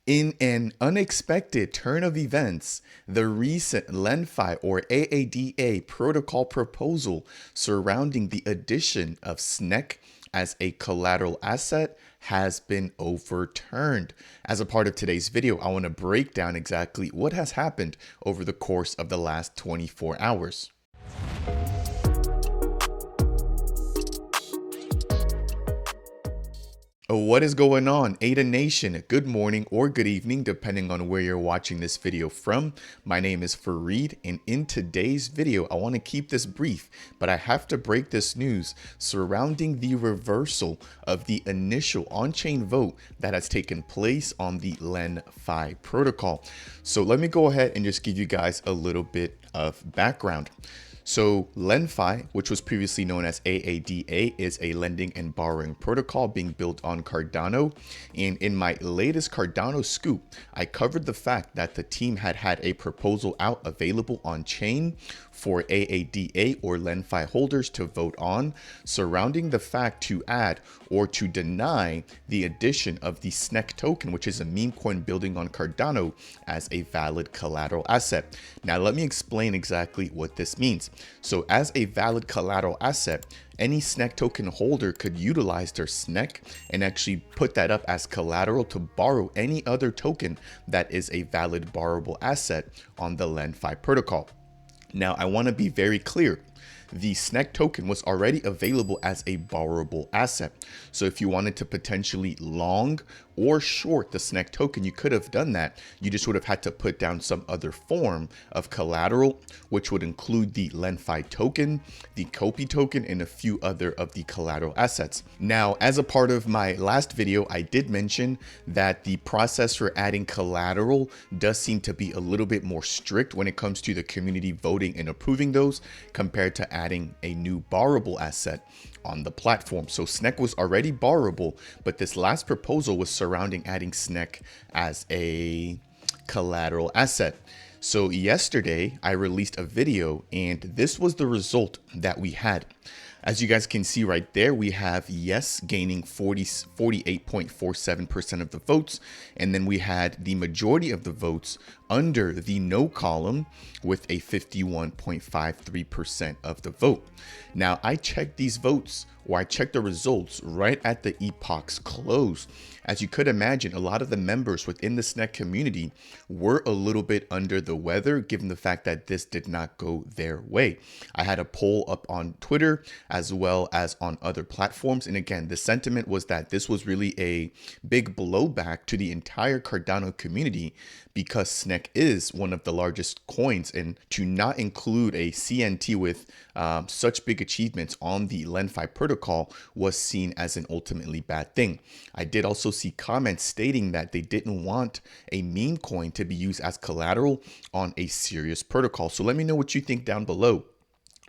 In an unexpected turn of events, the recent Lenfi or AADA protocol proposal surrounding the addition of SNEK as a collateral asset has been overturned. As a part of today's video, I want to break down exactly what has happened over the course of the last 24 hours. What is going on, Ada Nation? Good morning or good evening, depending on where you're watching this video from. My name is Fareed, and in today's video, I want to keep this brief, but I have to break this news surrounding the reversal of the initial on-chain vote that has taken place on the Lenfi protocol. So let me go ahead and just give you guys a little bit of background. So Lenfi, which was previously known as AADA, is a lending and borrowing protocol being built on Cardano. And in my latest Cardano scoop, I covered the fact that the team had a proposal out available on chain for AADA or Lenfi holders to vote on, surrounding the fact to add or to deny the addition of the SNEK token, which is a meme coin building on Cardano, as a valid collateral asset. Now, let me explain exactly what this means. So as a valid collateral asset, any SNEK token holder could utilize their SNEK and actually put that up as collateral to borrow any other token that is a valid borrowable asset on the Lenfi protocol. Now, I want to be very clear. The SNEK token was already available as a borrowable asset. So if you wanted to potentially long or short the SNEK token, you could have done that. You just would have had to put down some other form of collateral, which would include the Lenfi token, the Copy token, and a few other of the collateral assets. Now, as a part of my last video, I did mention that the process for adding collateral does seem to be a little bit more strict when it comes to the community voting and approving those compared to adding a new borrowable asset on the platform. So SNEK was already borrowable, but this last proposal was surrounding adding SNEK as a collateral asset. So yesterday I released a video and this was the result that we had. As you guys can see right there, we have yes gaining 48.47% of the votes. And then we had the majority of the votes under the no column with a 51.53% of the vote. Now, I checked these votes, or I checked the results right at the epoch's close. As you could imagine, a lot of the members within the SNEK community were a little bit under the weather, given the fact that this did not go their way. I had a poll up on Twitter as well as on other platforms. And again, the sentiment was that this was really a big blowback to the entire Cardano community because SNEK is one of the largest coins, and to not include a CNT with such big achievements on the Lenfi protocol was seen as an ultimately bad thing. I did also see comments stating that they didn't want a meme coin to be used as collateral on a serious protocol. So let me know what you think down below.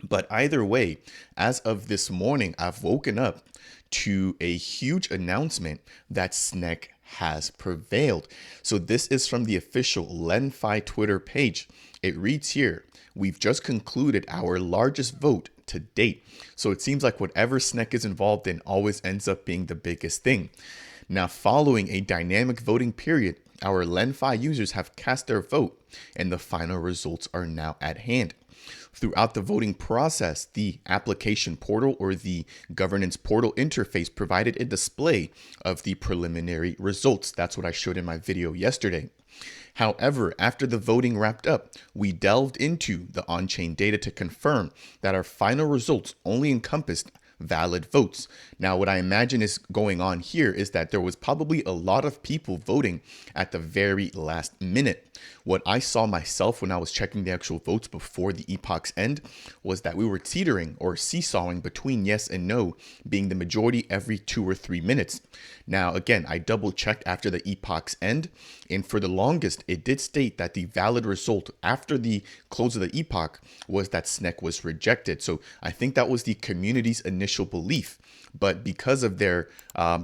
But either way, as of this morning, I've woken up to a huge announcement that SNEK has prevailed. So this is from the official Lenfi Twitter page. It reads here, "We've just concluded our largest vote to date." So it seems like whatever SNEK is involved in always ends up being the biggest thing. Now, following a dynamic voting period, our Lenfi users have cast their vote and the final results are now at hand. Throughout the voting process, the application portal or the governance portal interface provided a display of the preliminary results. That's what I showed in my video yesterday. However, after the voting wrapped up, we delved into the on-chain data to confirm that our final results only encompassed valid votes. Now, what I imagine is going on here is that there was probably a lot of people voting at the very last minute. What I saw myself when I was checking the actual votes before the epoch's end was that we were teetering or seesawing between yes and no, being the majority every 2 or 3 minutes. Now, again, I double checked after the epoch's end, and for the longest, it did state that the valid result after the close of the epoch was that SNEK was rejected. So I think that was the community's initial belief. But because of their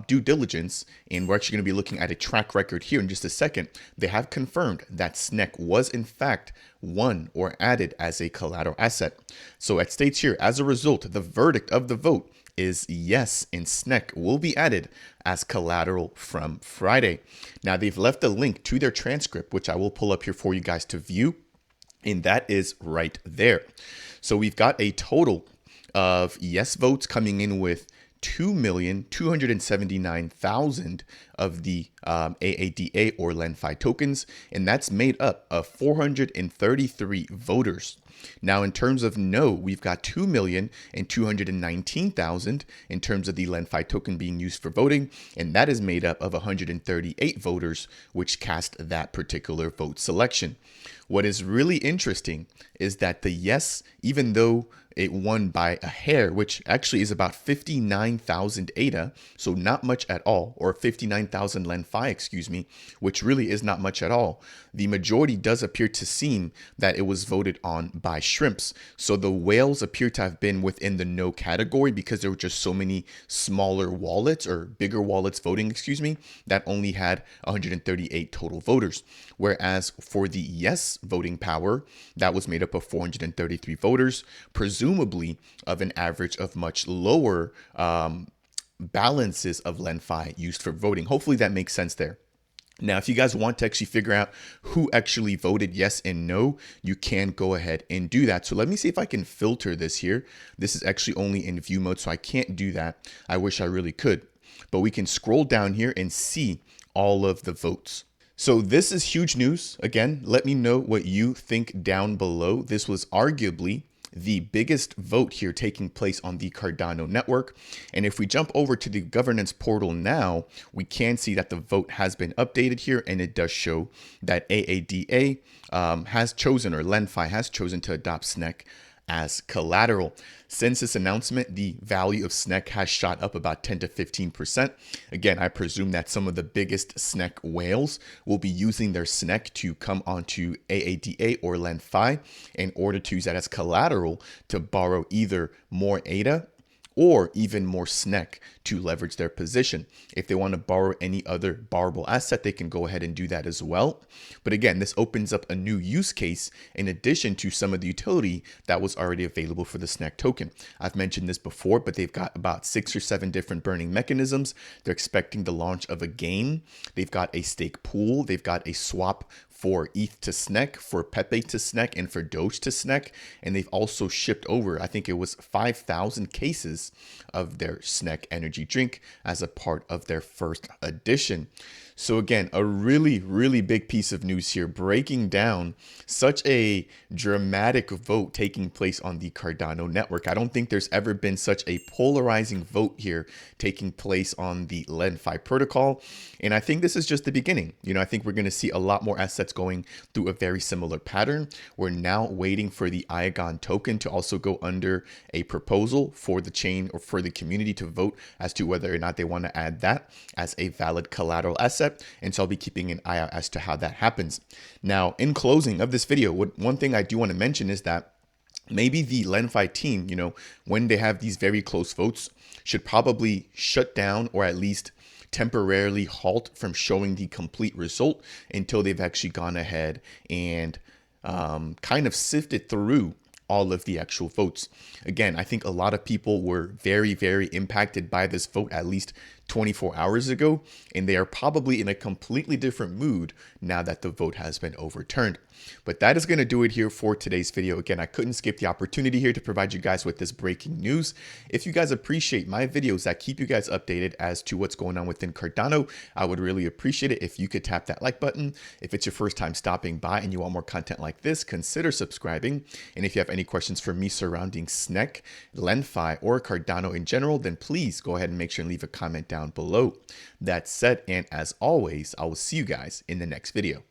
due diligence, and we're actually going to be looking at a track record here in just a second, they have confirmed that SNEK was in fact won or added as a collateral asset. So it states here, as a result, the verdict of the vote is yes, and SNEK will be added as collateral from Friday. Now, they've left a link to their transcript, which I will pull up here for you guys to view, and that is right there. So we've got a total of yes votes coming in with 2,279,000 of the AADA or Lenfi tokens, and that's made up of 433 voters. Now, in terms of no, we've got 2,219,000 in terms of the Lenfi token being used for voting, and that is made up of 138 voters, which cast that particular vote selection. What is really interesting is that the yes, even though it won by a hair, which actually is about 59,000 ADA, so not much at all, or 59,000 Lenfi, excuse me, which really is not much at all. The majority does appear to seem that it was voted on by shrimps. So the whales appear to have been within the no category because there were just so many smaller wallets or bigger wallets voting, excuse me, that only had 138 total voters. Whereas for the yes voting power, that was made up of 433 voters, presumably of an average of much lower balances of Lenfi used for voting. Hopefully that makes sense there. Now, if you guys want to actually figure out who actually voted yes and no, you can go ahead and do that. So let me see if I can filter this here. This is actually only in view mode, so I can't do that. I wish I really could, but we can scroll down here and see all of the votes. So this is huge news. Again, let me know what you think down below. This was arguably the biggest vote here taking place on the Cardano network. And if we jump over to the governance portal now, we can see that the vote has been updated here, and it does show that AADA has chosen, or Lenfi has chosen, to adopt SNEK as collateral. Since this announcement, the value of SNEK has shot up about 10 to 15%. Again, I presume that some of the biggest SNEK whales will be using their SNEK to come onto AADA or Lenfi in order to use that as collateral to borrow either more ADA or even more SNEK to leverage their position. If they want to borrow any other borrowable asset, they can go ahead and do that as well. But again, this opens up a new use case in addition to some of the utility that was already available for the SNEK token. I've mentioned this before, but they've got about 6 or 7 different burning mechanisms. They're expecting the launch of a game. They've got a stake pool. They've got a swap for ETH to SNEK, for Pepe to SNEK, and for Doge to SNEK. And they've also shipped over, I think it was 5,000 cases of their SNEK energy drink as a part of their first edition. So again, a really, really big piece of news here, breaking down such a dramatic vote taking place on the Cardano network. I don't think there's ever been such a polarizing vote here taking place on the Lenfi protocol. And I think this is just the beginning. You know, I think we're going to see a lot more assets going through a very similar pattern. We're now waiting for the Iagon token to also go under a proposal for the chain or for the community to vote as to whether or not they want to add that as a valid collateral asset. And so I'll be keeping an eye out as to how that happens. Now, in closing of this video, one thing I do want to mention is that maybe the Lenfi team, you know, when they have these very close votes, should probably shut down or at least temporarily halt from showing the complete result until they've actually gone ahead and kind of sifted through all of the actual votes. Again, I think a lot of people were very, very impacted by this vote at least 24 hours ago, and they are probably in a completely different mood now that the vote has been overturned. But that is going to do it here for today's video. Again, I couldn't skip the opportunity here to provide you guys with this breaking news. If you guys appreciate my videos that keep you guys updated as to what's going on within Cardano, I would really appreciate it if you could tap that like button. If it's your first time stopping by and you want more content like this, consider subscribing. And if you have any questions for me surrounding SNEK, Lenfi, or Cardano in general, then please go ahead and make sure and leave a comment down below. That said, and as always, I will see you guys in the next video.